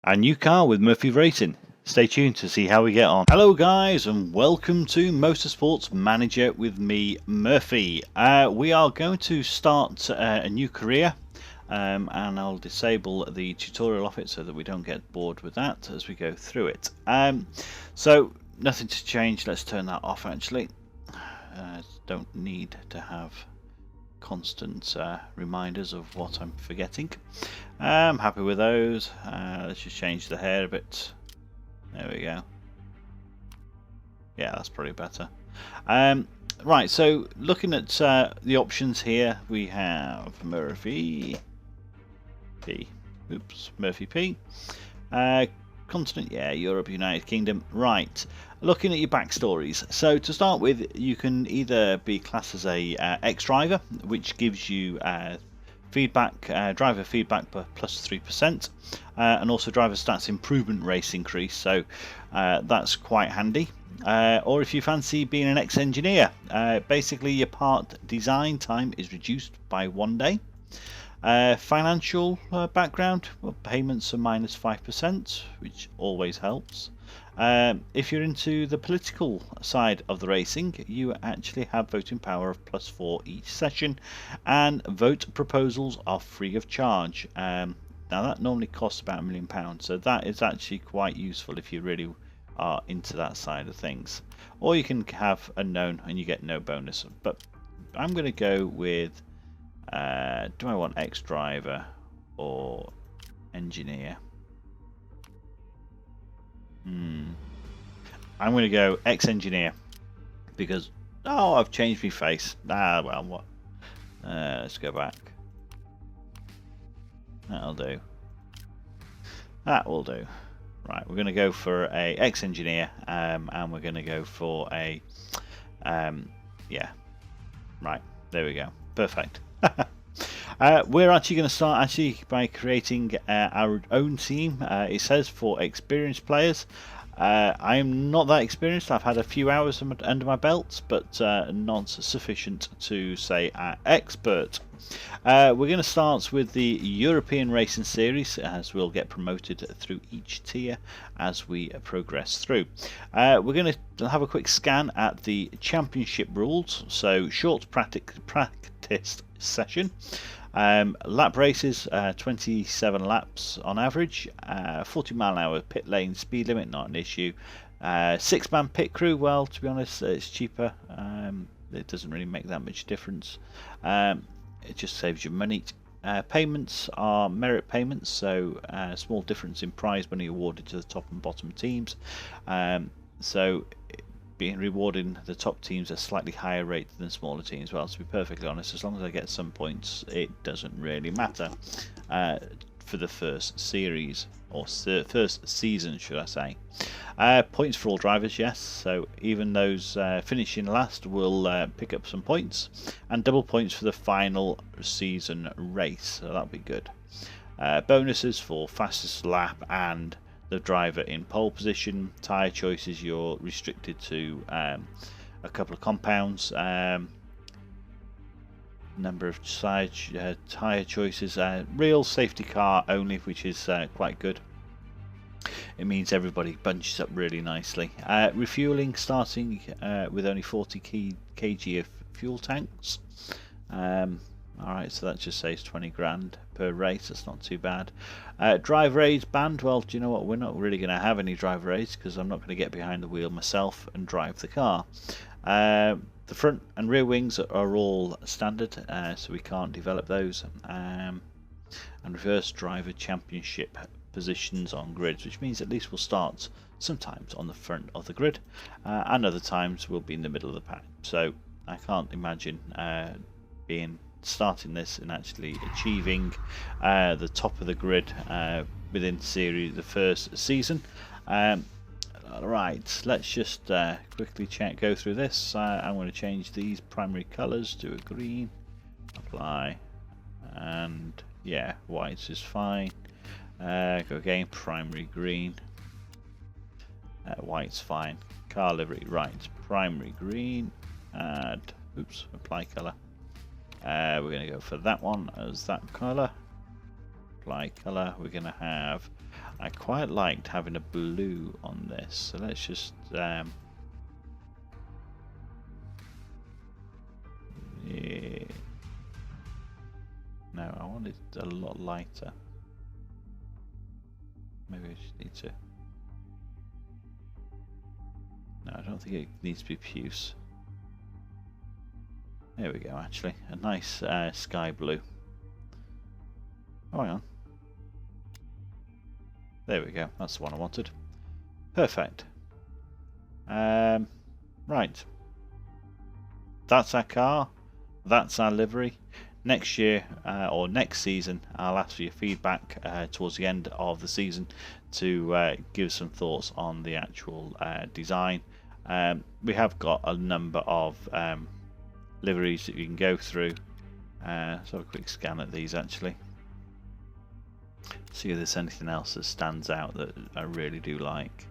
A new car with Murphy Racing. Stay tuned to see how we get on. Hello guys and welcome to Motorsport Manager with me, Murphy. We are going to start a new career and I'll disable the tutorial of it so that we don't get bored with that as we go through it. So nothing to change, let's turn that off actually. Don't need to have constant reminders of what I'm forgetting. I'm happy with those. Let's just change the hair a bit. There we go. Yeah, that's probably better. Right, so looking at the options here, we have Murphy P. Oops, Murphy P. Continent, yeah, Europe, United Kingdom. Right, looking at your backstories. So to start with, you can either be classed as a ex-driver, which gives you feedback, driver feedback per plus 3%, and also driver stats improvement race increase. So that's quite handy. Or if you fancy being an ex-engineer, basically your part design time is reduced by 1 day. Financial background, well, payments are minus 5%, which always helps. If you're into the political side of the racing, you actually have voting power of +4 each session, and vote proposals are free of charge. Now that normally costs about £1 million, so that is actually quite useful if you really are into that side of things. Or you can have unknown and you get no bonus, but I'm going to go with do I want ex-driver or engineer? I'm going to go ex-engineer because I've changed my face. Well, what? Let's go back. That'll do. That will do. Right, we're going to go for a ex-engineer, and we're going to go for a yeah. Right, there we go. Perfect. We're actually going to start by creating our own team. It says for experienced players. I am not that experienced. I've had a few hours under my belt, but not sufficient to say expert. We're going to start with the European Racing Series, as we'll get promoted through each tier as we progress through. We're going to have a quick scan at the championship rules. So short practice session. Lap races, 27 laps on average, 40-mile-an-hour pit lane speed limit, not an issue. 6-man pit crew, well, to be honest, it's cheaper. It doesn't really make that much difference. It just saves you money. Payments are merit payments, so a small difference in prize money awarded to the top and bottom teams. So being rewarding the top teams at a slightly higher rate than smaller teams. Well, to be perfectly honest, as long as I get some points, it doesn't really matter for the first series, or first season, should I say. Points for all drivers, yes. So even those finishing last will pick up some points, and double points for the final season race. So that'll be good. Bonuses for fastest lap and the driver in pole position. Tyre choices, you're restricted to a couple of compounds. Number of tyre choices. Real safety car only, which is quite good. It means everybody bunches up really nicely. Refueling, starting with only 40 kg of fuel tanks. Alright, so that just saves 20 grand per race. That's not too bad. Driver aids banned. Well, do you know what? We're not really going to have any driver aids because I'm not going to get behind the wheel myself and drive the car. The front and rear wings are all standard, so we can't develop those. And reverse driver championship positions on grids, which means at least we'll start sometimes on the front of the grid, and other times we'll be in the middle of the pack. So I can't imagine starting this and actually achieving the top of the grid within the first season. Right, let's just quickly go through this. I'm going to change these primary colours to a green, apply, and yeah, white is fine. Go again, primary green, white's fine. Car livery, right, primary green, add, apply colour. We're going to go for that one as that colour. Apply colour. We're going to have I quite liked having a blue on this, so let's just yeah. No, I want it a lot lighter. Maybe I just need to. No, I don't think it needs to be puce. There we go, actually. A nice sky blue. Oh, hang on. There we go. That's the one I wanted. Perfect. Right. That's our car. That's our livery. Next year or next season, I'll ask for your feedback towards the end of the season to give some thoughts on the actual design. We have got a number of liveries that you can go through. Let's have a quick scan at these actually. See if there's anything else that stands out that I really do like.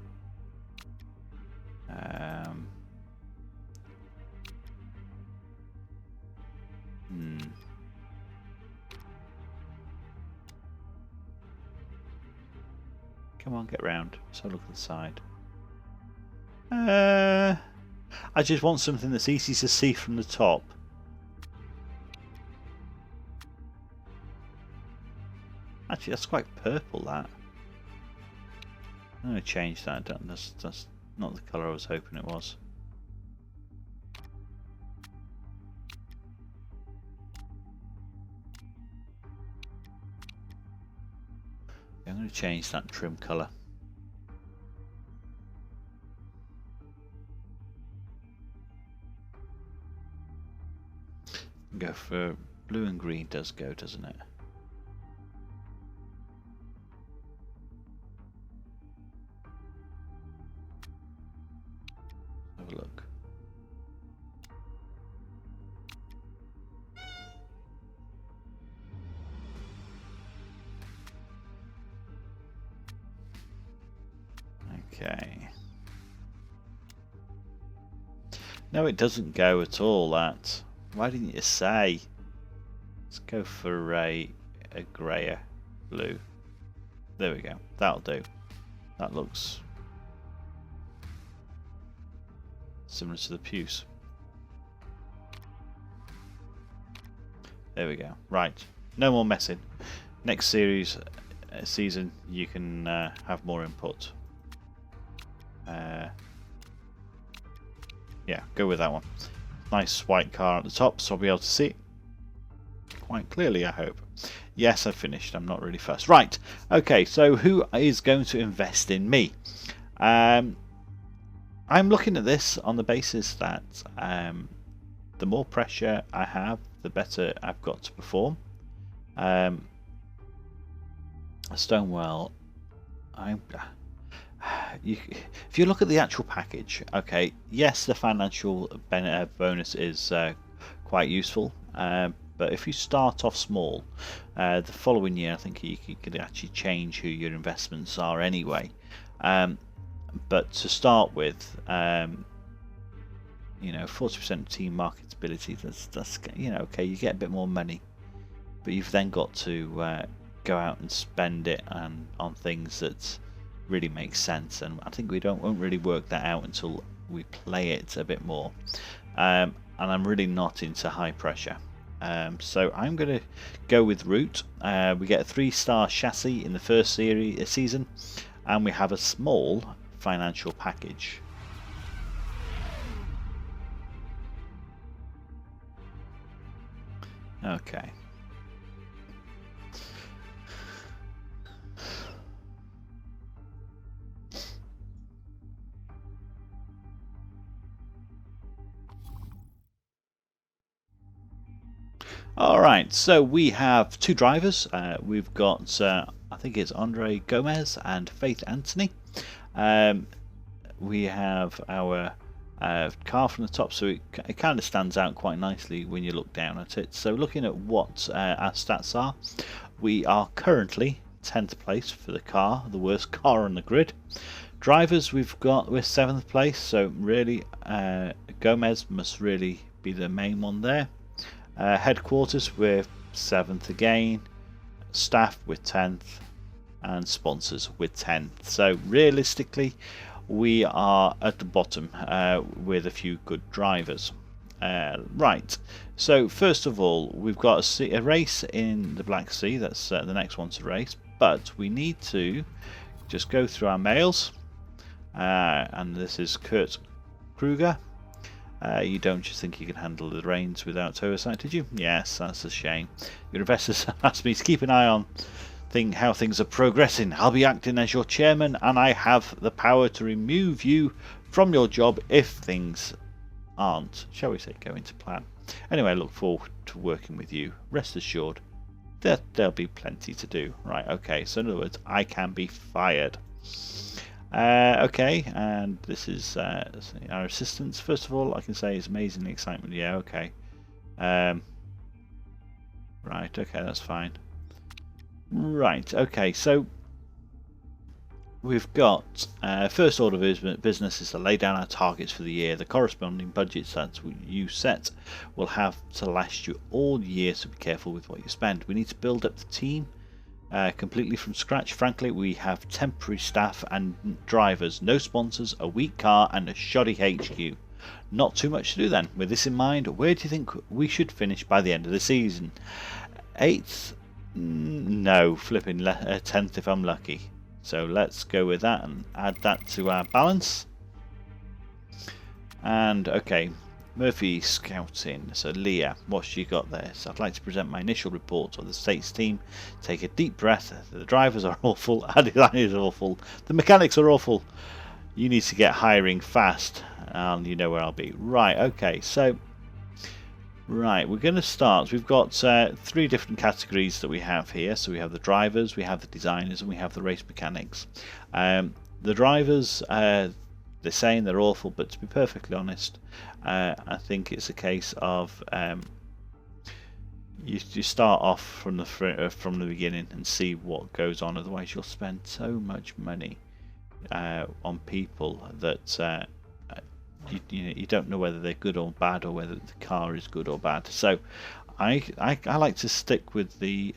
Come on, get round. Let's have a look at the side. I just want something that's easy to see from the top. Actually, that's quite purple, that. I'm going to change that. That's not the colour I was hoping it was. I'm going to change that trim colour. Go for blue and green does go, doesn't it? Have a look. Okay. No, it doesn't go at all, that. Why didn't you say? Let's go for a greyer blue. There we go. That'll do. That looks similar to the puce. There we go. Right. No more messing. Next season, you can have more input. Yeah, go with that one. Nice white car at the top, so I'll be able to see it quite clearly, I hope. Yes, I've finished. I'm not really fussed. Right. Okay, so who is going to invest in me? I'm looking at this on the basis that the more pressure I have, the better I've got to perform. Stonewell, if you look at the actual package, okay, yes, the financial bonus is quite useful, but if you start off small, the following year I think you could actually change who your investments are anyway. But to start with, you know, 40% team marketability, that's you know, okay, you get a bit more money, but you've then got to go out and spend it on things that really makes sense, and I think we won't really work that out until we play it a bit more. And I'm really not into high pressure, so I'm going to go with route. We get a 3-star chassis in the first season, and we have a small financial package. Okay. Alright, so we have 2 drivers. We've got, I think it's Andre Gomez and Faith Anthony. We have our car from the top, so it kind of stands out quite nicely when you look down at it. So looking at what our stats are, we are currently 10th place for the car, the worst car on the grid. Drivers, we're 7th place, so really Gomez must really be the main one there. Headquarters, we're 7th again. Staff, we're 10th. and sponsors with 10. So realistically, we are at the bottom with a few good drivers. Right, so first of all, we've got a race in the Black Sea. That's the next one to race, but we need to just go through our mails, and this is Kurt Kruger. You don't just think you can handle the reins without oversight, did you? Yes, that's a shame. Your investors asked me to keep an eye on how things are progressing. I'll be acting as your chairman, and I have the power to remove you from your job if things aren't, shall we say, going to plan. Anyway, I look forward to working with you. Rest assured that there'll be plenty to do. Right, okay, so in other words, I can be fired. Okay, and this is our assistants. First of all, I can say it's amazingly excitement. Yeah, okay. Right, okay, that's fine. Right, okay, so we've got first order of business is to lay down our targets for the year. The corresponding budgets that you set will have to last you all year, so be careful with what you spend. We need to build up the team completely from scratch. Frankly, we have temporary staff and drivers, no sponsors, a weak car and a shoddy HQ. Not too much to do then. With this in mind, where do you think we should finish by the end of the season? 8th? No, flipping 10th if I'm lucky. So let's go with that and add that to our balance. And okay, Murphy scouting. So Leah, what's she got there? So I'd like to present my initial report of the States team. Take a deep breath. The drivers are awful. Our design is awful. The mechanics are awful. You need to get hiring fast, and you know where I'll be. Right. Okay. So right, we're going to start. We've got 3 different categories that we have here. So we have the drivers, we have the designers, and we have the race mechanics. The drivers, they're saying they're awful, but to be perfectly honest, I think it's a case of you start off from the beginning and see what goes on. Otherwise, you'll spend so much money on people that you don't know whether they're good or bad, or whether the car is good or bad. So I like to stick with the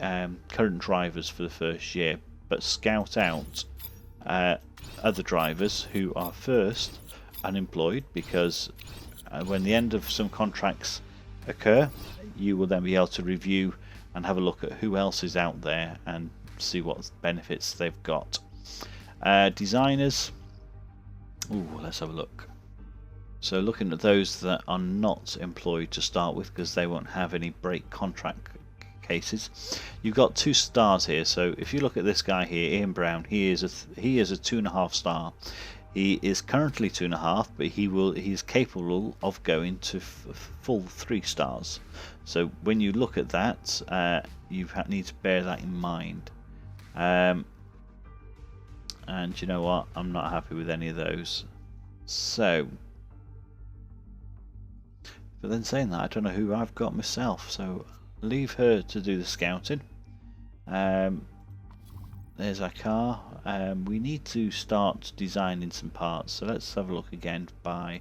current drivers for the first year, but scout out other drivers who are first unemployed, because when the end of some contracts occur, you will then be able to review and have a look at who else is out there and see what benefits they've got. Designers, let's have a look. So looking at those that are not employed to start with, because they won't have any break contract cases. You've got 2 stars here. So if you look at this guy here, Ian Brown, he is a 2.5 star. He is currently 2.5, but he's capable of going to full 3 stars. So when you look at that, you need to bear that in mind. And you know what? I'm not happy with any of those. So. But then saying that, I don't know who I've got myself, so leave her to do the scouting. There's our car. We need to start designing some parts, so let's have a look again by...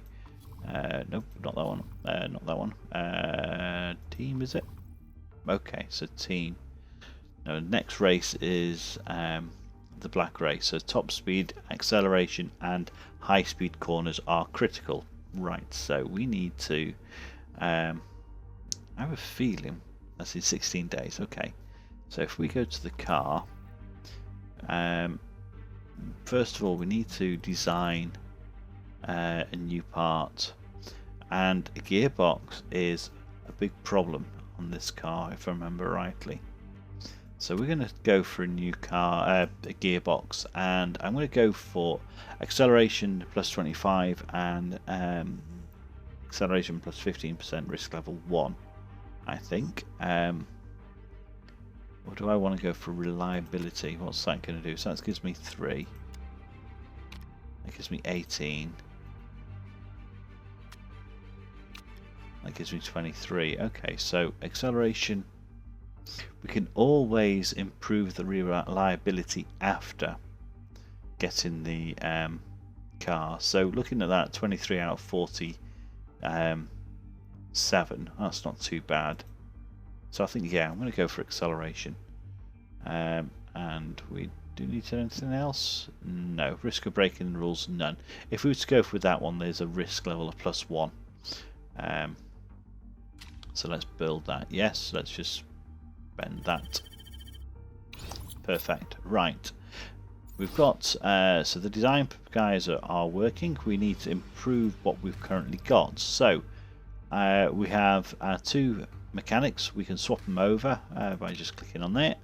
nope, not that one. Not that one. Team, is it? Okay, so team. Now, next race is the black race. So top speed, acceleration, and high speed corners are critical. Right, so we need to... I have a feeling that's in 16 days. Okay, so if we go to the car, first of all we need to design a new part, and a gearbox is a big problem on this car if I remember rightly. So we're going to go for a new car, a gearbox, and I'm going to go for acceleration plus 25 and acceleration plus 15% risk level 1, I think. Or do I want to go for reliability? What's that going to do? So that gives me 3. That gives me 18. That gives me 23. Okay, so acceleration. We can always improve the reliability after getting the car. So looking at that, 23 out of 47, that's not too bad. So I think, yeah, I'm going to go for acceleration. And we Do you need to do anything else? No. Risk of breaking the rules? None. If we were to go with that one, there's a risk level of +1. So let's build that. Yes, let's just bend that. Perfect. Right. We've got, so the design guys are working. We need to improve what we've currently got. So we have our 2 mechanics. We can swap them over by just clicking on there.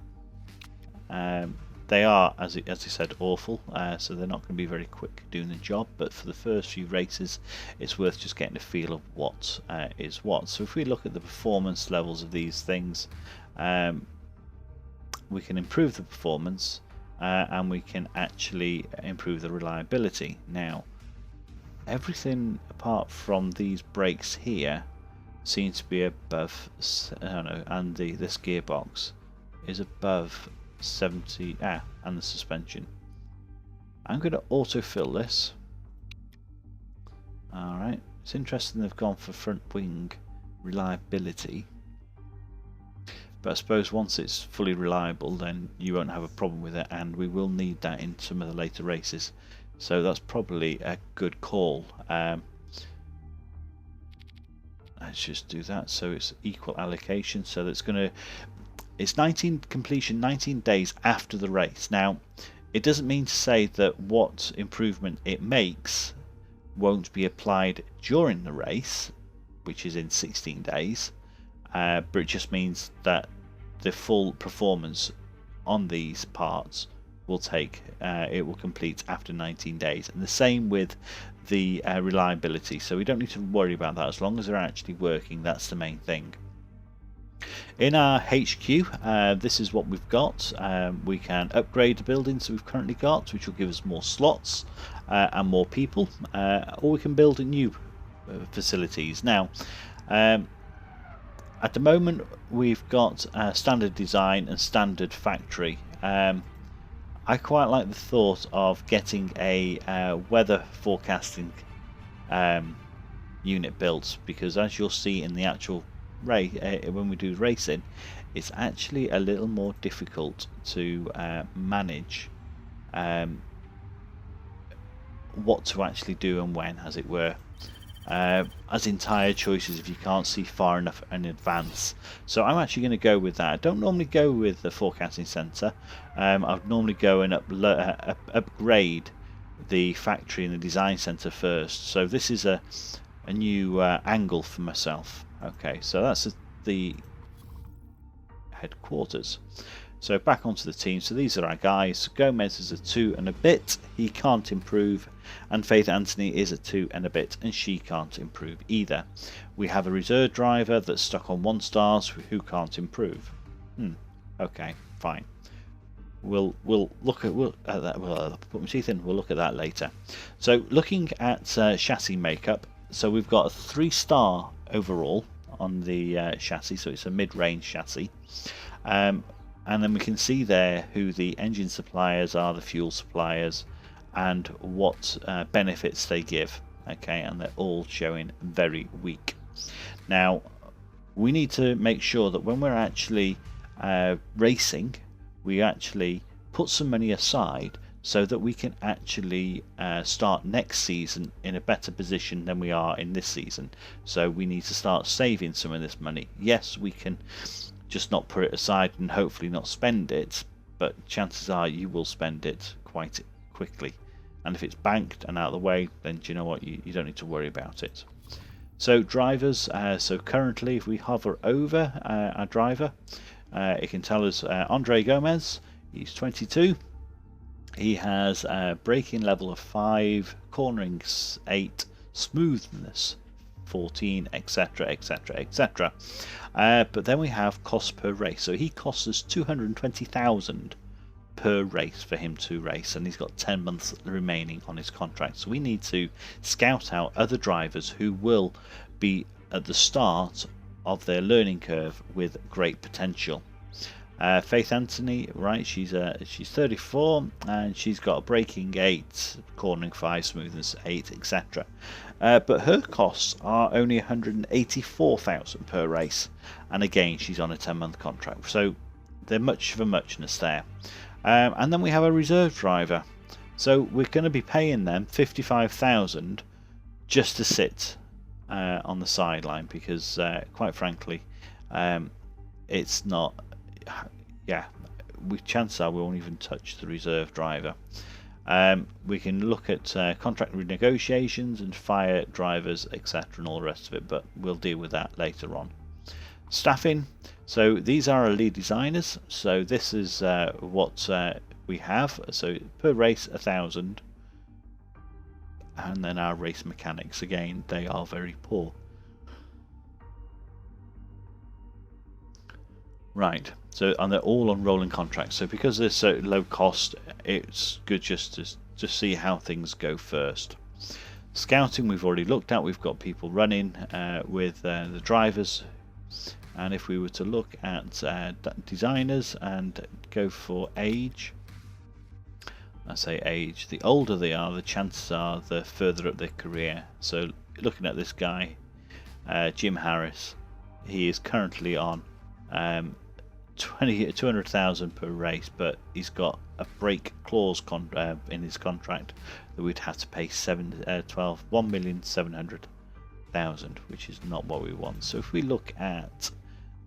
They are, as I said, awful, so they're not going to be very quick doing the job, but for the first few races it's worth just getting a feel of what is what. So if we look at the performance levels of these things, we can improve the performance and we can actually improve the reliability. Now everything apart from these brakes here seems to be above, I don't know, and this gearbox is above 70, and the suspension. I'm going to autofill this. Alright, it's interesting they've gone for front wing reliability, but I suppose once it's fully reliable then you won't have a problem with it, and we will need that in some of the later races, so that's probably a good call. Let's just do that so it's equal allocation, so that's going to, it's 19 completion 19 days after the race. Now it doesn't mean to say that what improvement it makes won't be applied during the race, which is in 16 days, but it just means that the full performance on these parts will take, it will complete after 19 days, and the same with the reliability, so we don't need to worry about that. As long as they're actually working, that's the main thing. In our HQ, this is what we've got. We can upgrade the buildings that we've currently got, which will give us more slots and more people, or we can build new facilities. Now at the moment we've got standard design and standard factory. I quite like the thought of getting a weather forecasting unit built, because as you'll see in the actual race, when we do racing, it's actually a little more difficult to manage what to actually do and when, as it were, as in tyre choices if you can't see far enough in advance. So I'm actually going to go with that. I don't normally go with the forecasting centre. I'd normally go and upgrade the factory and the design centre first. So this is a new angle for myself. Okay, so that's the headquarters. So back onto the team. So these are our guys. Gomez is a 2 and a bit. He can't improve. And Faith Anthony is a 2 and a bit, and she can't improve either. We have a reserve driver that's stuck on 1 stars who can't improve. Okay, fine. We'll look at that. We'll put my teeth in. We'll look at that later. So looking at chassis makeup. So we've got a 3-star overall on the chassis, so it's a mid-range chassis, and then we can see there who the engine suppliers are, the fuel suppliers, and what benefits they give. Okay, and they're all showing very weak. Now we need to make sure that when we're actually racing, we actually put some money aside so that we can actually start next season in a better position than we are in this season. So we need to start saving some of this money. Yes, we can just not put it aside and hopefully not spend it, but chances are you will spend it quite quickly. And if it's banked and out of the way, then do you know what, you don't need to worry about it. So drivers, so currently if we hover over our driver, it can tell us Andre Gomez, he's 22. He has a braking level of 5, cornering 8, smoothness 14, etc, etc, etc. But then we have cost per race. So he costs us 220,000 per race for him to race, and he's got 10 months remaining on his contract. So we need to scout out other drivers who will be at the start of their learning curve with great potential. Faith Anthony, right, she's 34 and she's got a braking 8, cornering 5, smoothness 8, etc. But her costs are only 184,000 per race, and again she's on a 10-month contract, so they're much of a muchness there. And then we have a reserve driver. So we're going to be paying them 55,000 just to sit on the sideline, because quite frankly, it's not. Yeah, chances are we won't even touch the reserve driver. We can look at contract renegotiations and fire drivers, etc., and all the rest of it, but we'll deal with that later on. Staffing. So these are our lead designers. So this is what we have. So per race 1,000, and then our race mechanics, again, they are very poor. Right, so and they're all on rolling contracts. So because they're so low cost, it's good just to see how things go first. Scouting we've already looked at. We've got people running with the drivers, and if we were to look at designers and go for age, I say age, the older they are, the chances are the further up their career. So looking at this guy, Jim Harris, he is currently on 200,000 per race, but he's got a break clause in his contract that we'd have to pay 1,700,000, which is not what we want. So if we look at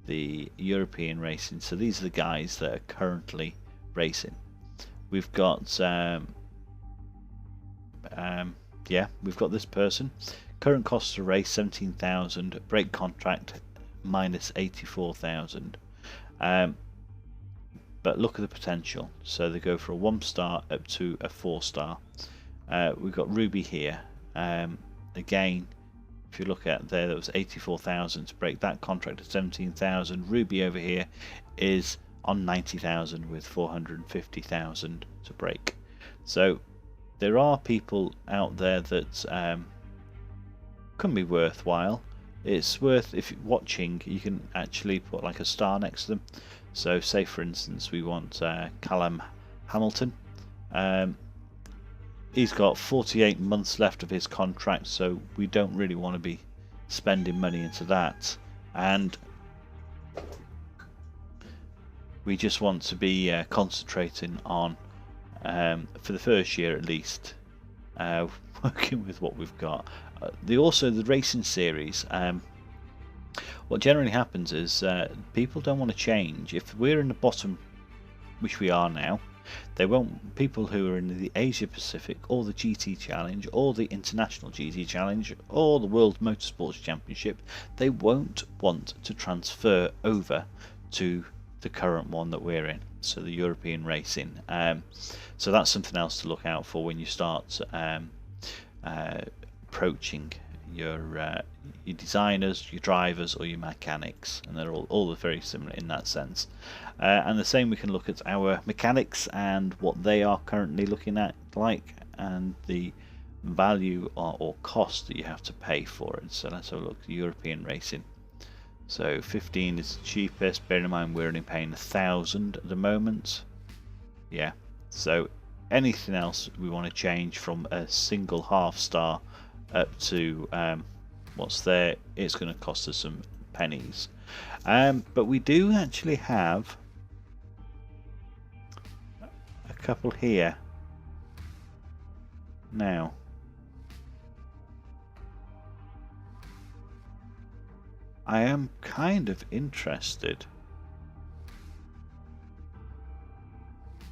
the European racing, so these are the guys that are currently racing. We've got we've got this person. Current cost to race 17,000. Break contract minus 84,000. But look at the potential. So they go for a 1-star up to a 4-star. We've got Ruby here. Again, if you look at there, that was 84,000 to break. That contract at 17,000. Ruby over here is on 90,000 with 450,000 to break. So there are people out there that can be worthwhile. It's worth, if you're watching, you can actually put like a star next to them. So say for instance we want Callum Hamilton. He's got 48 months left of his contract, so we don't really want to be spending money into that, and we just want to be concentrating on, for the first year at least, working with what we've got. The racing series, what generally happens is people don't want to change. If we're in the bottom, which we are now, they won't. People who are in the Asia Pacific or the GT Challenge or the International GT Challenge or the World Motorsports Championship, they won't want to transfer over to the current one that we're in, so the European racing. So that's something else to look out for when you start approaching your designers, your drivers, or your mechanics, and they're all very similar in that sense. And the same, we can look at our mechanics and what they are currently looking at and the value or cost that you have to pay for it. So let's have a look at European racing. So 15 is the cheapest. Bear in mind we're only paying 1,000 at the moment. Yeah. So anything else we want to change from a single half-star up to what's there, it's going to cost us some pennies. But we do actually have a couple here now. I am kind of interested.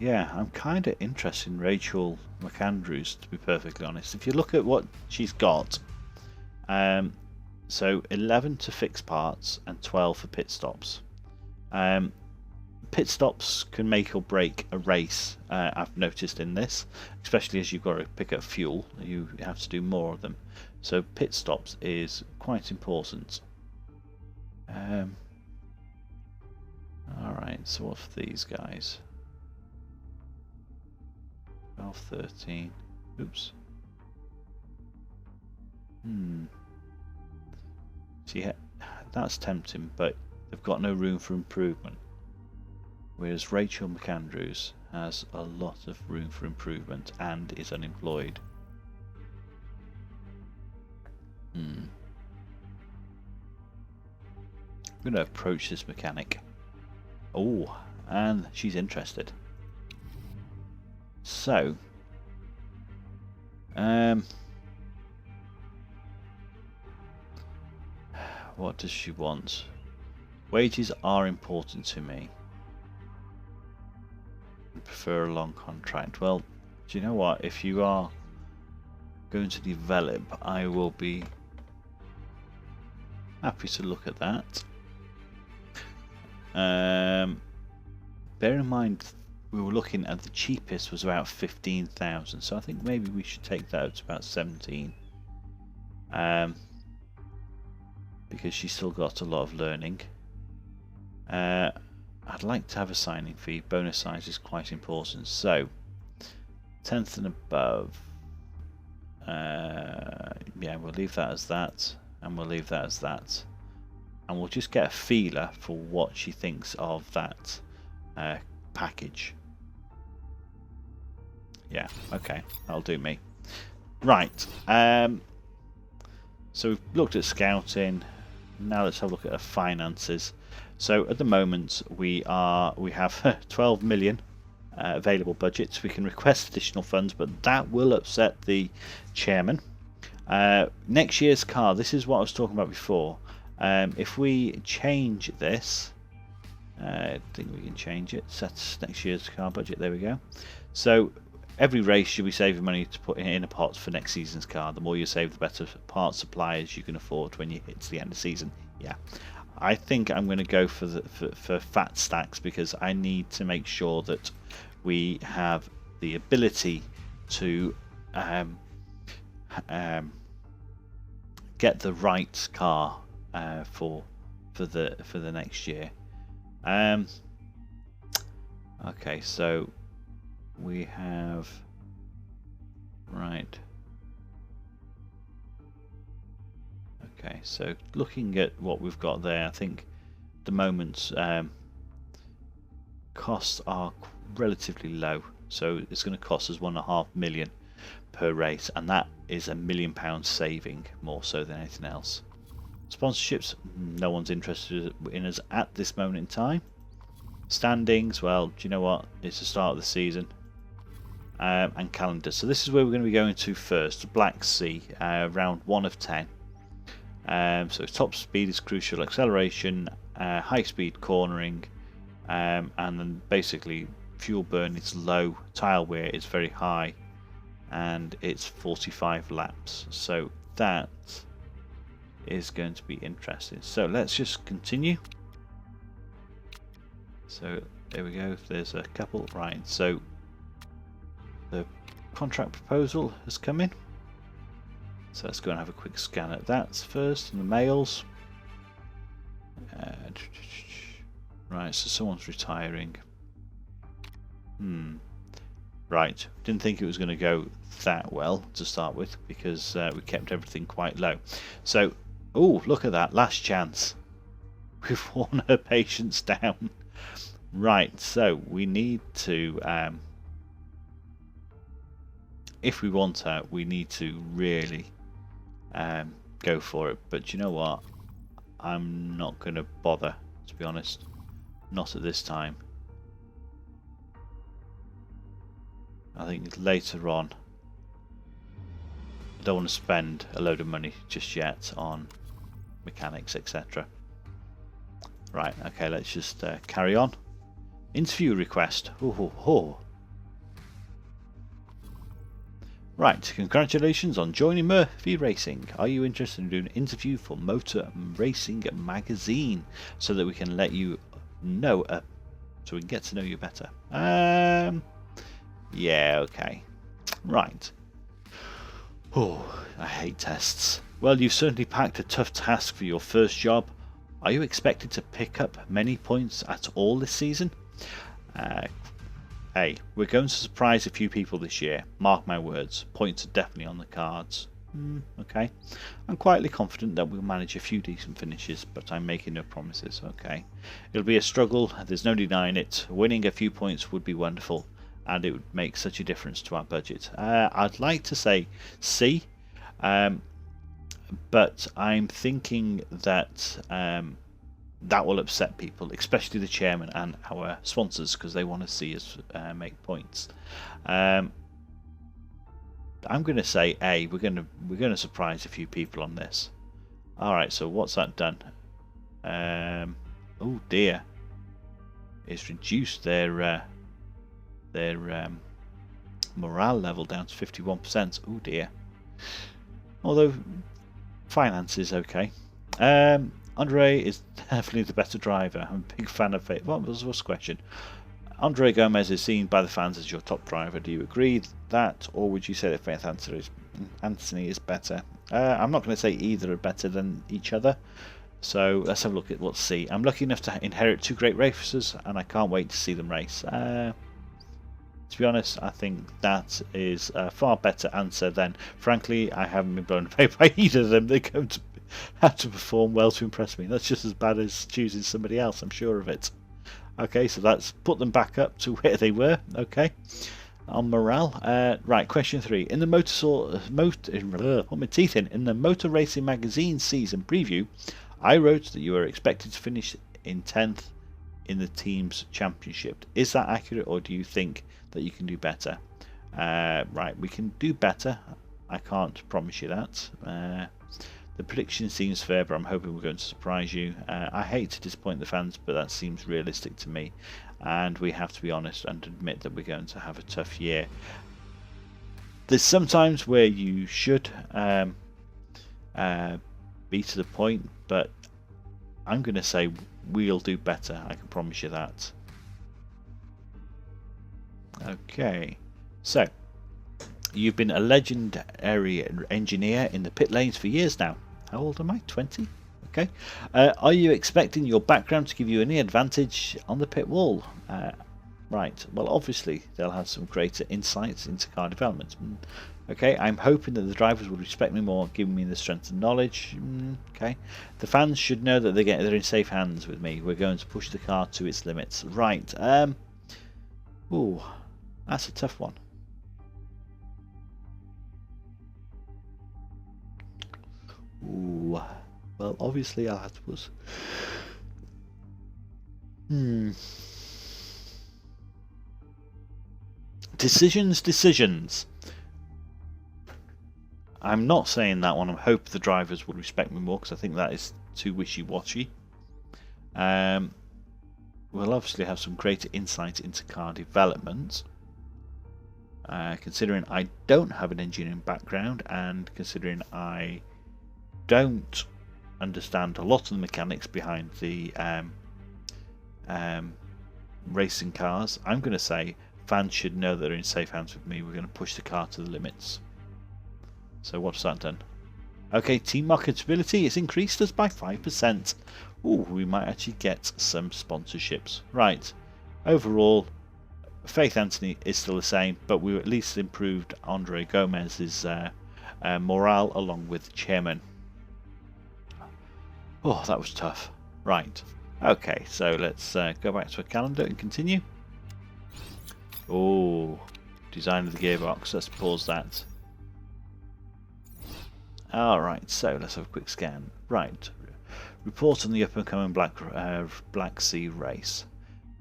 Yeah, I'm kind of interested in Rachel McAndrews, to be perfectly honest. If you look at what she's got, so 11 to fix parts and 12 for pit stops. Pit stops can make or break a race, I've noticed in this, especially as you've got to pick up fuel, you have to do more of them. So pit stops is quite important. Alright, so what for these guys? 12, 13. Oops. See, that's tempting, but they've got no room for improvement. Whereas Rachel McAndrews has a lot of room for improvement and is unemployed. I'm going to approach this mechanic. Oh, and she's interested. So what does she want? Wages are important to me. I prefer a long contract. Well, do you know what? If you are going to develop, I will be happy to look at that. Bear in mind, we were looking at the cheapest was about 15,000, so I think maybe we should take that up to about 17. Because she's still got a lot of learning. I'd like to have a signing fee. Bonus size is quite important. So 10th and above. Yeah, we'll leave that as that, and we'll leave that as that, and we'll just get a feeler for what she thinks of that package. Yeah, okay, that'll do me. Right. So we've looked at scouting. Now let's have a look at our finances. So at the moment we have 12 million available budgets. We can request additional funds, but that will upset the chairman. Next year's car, this is what I was talking about before. If we change this, I think we can change it. Set next year's car budget. There we go. So every race you'll be saving money to put in a pot for next season's car. The more you save, the better part suppliers you can afford when you hit to the end of the season. Yeah, I think I'm going to go for fat stacks, because I need to make sure that we have the ability to get the right car for the next year. Okay, so we have right. Okay, so looking at what we've got there, I think at the moment costs are relatively low. So it's going to cost us £1.5 million per race, and that is £1 million saving, more so than anything else. Sponsorships, no one's interested in us at this moment in time. Standings, well, do you know what? It's the start of the season. And calendar. So this is where we're going to be going to first. Black Sea, round 1 of 10. So top speed is crucial, acceleration, high speed cornering, and then basically fuel burn is low, tyre wear is very high, and it's 45 laps. So that is going to be interesting. So let's just continue. So there we go. There's a couple. Right, so the contract proposal has come in. So let's go and have a quick scan at that first in the mails. Right, so someone's retiring. Right, didn't think it was going to go that well to start with, because we kept everything quite low. So, oh, look at that, last chance. We've worn her patience down. Right, so we need to, if we want her, we need to really go for it. But you know what? I'm not going to bother, to be honest. Not at this time. I think later on, I don't want to spend a load of money just yet on mechanics, etc. Right, okay, let's just carry on. Interview request. Right, congratulations on joining Murphy Racing. Are you interested in doing an interview for Motor Racing Magazine, so that we can let you know, so we can get to know you better? Yeah, okay. Right. Oh, I hate tests. Well, you've certainly packed a tough task for your first job. Are you expected to pick up many points at all this season? Hey, we're going to surprise a few people this year. Mark my words. Points are definitely on the cards. Okay. I'm quietly confident that we'll manage a few decent finishes, but I'm making no promises. Okay. It'll be a struggle. There's no denying it. Winning a few points would be wonderful, and it would make such a difference to our budget. I'd like to say C, but I'm thinking that that will upset people, especially the chairman and our sponsors, because they want to see us make points. I'm going to say A. We're going to surprise a few people on this. All right, so what's that done? Oh dear, it's reduced their morale level down to 51%. Oh dear. Although finance is okay. Andre is definitely the better driver. I'm a big fan of it. What was the question? Andre Gomez is seen by the fans as your top driver. Do you agree that, or would you say that Faith Anthony is better? I'm not going to say either are better than each other. So let's have a look at what's C. I'm lucky enough to inherit two great racers, and I can't wait to see them race. To be honest, I think that is a far better answer than, frankly, I haven't been blown away by either of them. They're going to have to perform well to impress me. That's just as bad as choosing somebody else, I'm sure of it. Okay, so that's put them back up to where they were. Okay, on morale. Right, question 3. In the in the Motor Racing Magazine season preview, I wrote that you were expected to finish in 10th in the team's championship. Is that accurate, or do you think that you can do better? Right, we can do better. I can't promise you that. The prediction seems fair, but I'm hoping we're going to surprise you. I hate to disappoint the fans, but that seems realistic to me. And we have to be honest and admit that we're going to have a tough year. There's sometimes where you should be to the point, but I'm going to say we'll do better. I can promise you that. Okay, so you've been a legendary engineer in the pit lanes for years now. How old am I? 20? Okay. Are you expecting your background to give you any advantage on the pit wall? Right. Well, obviously they'll have some greater insights into car development. Okay. I'm hoping that the drivers will respect me more, giving me the strength and knowledge. Okay. The fans should know that they're in safe hands with me. We're going to push the car to its limits. Right. Ooh, that's a tough one. Ooh, well, obviously I'll have to put. Decisions. I'm not saying that one. I hope the drivers will respect me more, because I think that is too wishy-washy. We'll obviously have some greater insight into car development. Considering I don't have an engineering background, and considering I don't understand a lot of the mechanics behind the racing cars, I'm going to say fans should know that they're in safe hands with me. We're going to push the car to the limits. So what's that done? Okay, team marketability is increased us by 5%. Ooh, we might actually get some sponsorships. Right, overall Faith Anthony is still the same, but we at least improved Andre Gomez's morale along with the chairman. Oh, that was tough. Right. Okay, so let's go back to a calendar and continue. Oh, design of the gearbox. Let's pause that. Alright, so let's have a quick scan. Right. Report on the up-and-coming Black Sea race.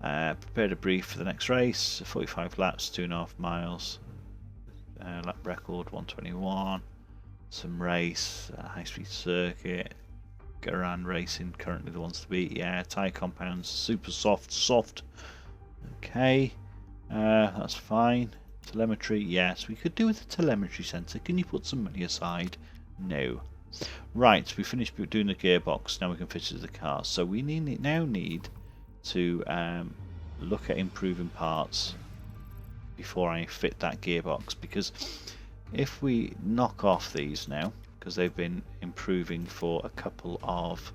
Prepared a brief for the next race. 45 laps, 2.5 miles. Lap record 121. Some race, high-speed circuit. Garan Racing, currently the ones to beat. Yeah, tyre compounds, super soft. Okay, that's fine. Telemetry, yes, we could do with a telemetry sensor. Can you put some money aside? No. Right, we finished doing the gearbox. Now we can fit it to the car. So we now need to look at improving parts before I fit that gearbox, because if we knock off these now, because they've been improving for a couple of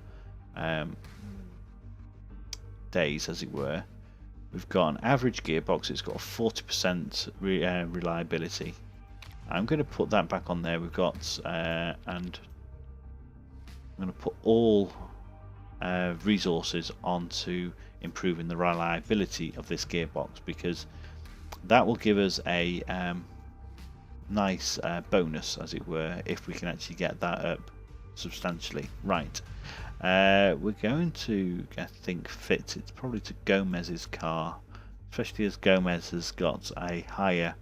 days, as it were. We've got an average gearbox. It's got a 40% reliability. I'm going to put that back on there. We've got and I'm going to put all resources onto improving the reliability of this gearbox, because that will give us a nice bonus, as it were, if we can actually get that up substantially. Right. We're going to, I think, fit it probably to Gomez's car, especially as Gomez has got a higher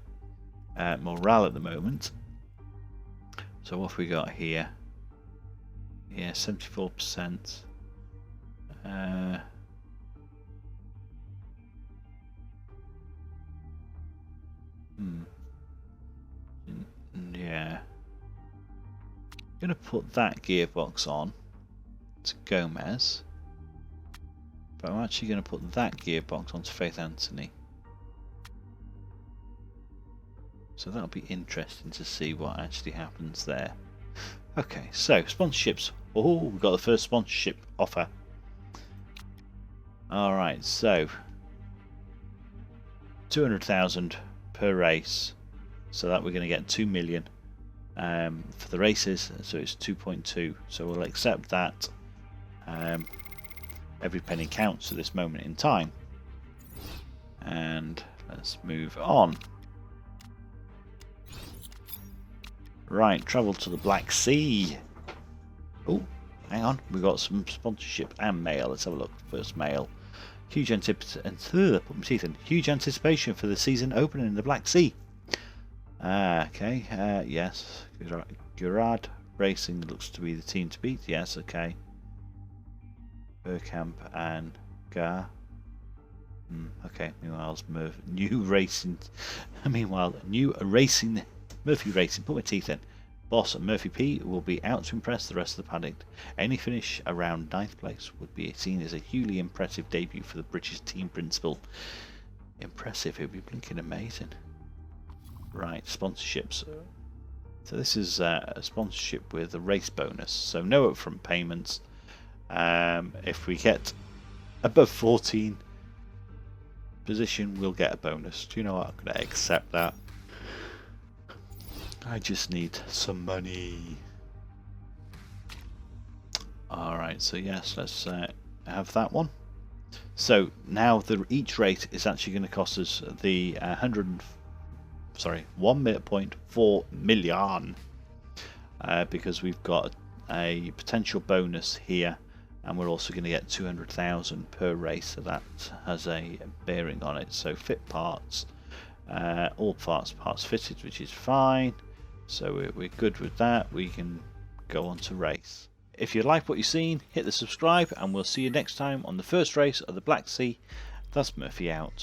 morale at the moment. So what have we got here? Yeah, 74%. Yeah. I'm going to put that gearbox on to Gomez. But I'm actually going to put that gearbox onto Faith Anthony. So that'll be interesting to see what actually happens there. Okay, so sponsorships. Oh, we've got the first sponsorship offer. Alright, so 200,000 per race. So that we're going to get 2 million for the races. So it's 2.2. So we'll accept that. Every penny counts at this moment in time. And let's move on. Right, travel to the Black Sea. Oh, hang on, we've got some sponsorship and mail. Let's have a look. First mail. Huge huge anticipation for the season opening in the Black Sea. Okay, yes. Gerard Racing looks to be the team to beat. Yes, okay. Burkamp and Gar. Okay, meanwhile, New Racing. Murphy Racing, put my teeth in. Boss Murphy P will be out to impress the rest of the paddock. Any finish around 9th place would be seen as a hugely impressive debut for the British team principal. Impressive, it would be blinking amazing. Right, sponsorships. So this is a sponsorship with a race bonus, so no upfront payments. If we get above 14 position, we'll get a bonus. Do you know what? I'm going to accept that. I just need some money. Alright, so yes, let's have that one. So now each rate is actually going to cost us the 1.4 million because we've got a potential bonus here, and we're also going to get 200,000 per race, so that has a bearing on it. So fit parts, all parts fitted, which is fine. So we're good with that. We can go on to race. If you like what you've seen, hit the subscribe, and we'll see you next time on the first race of the Black Sea. That's Murphy out.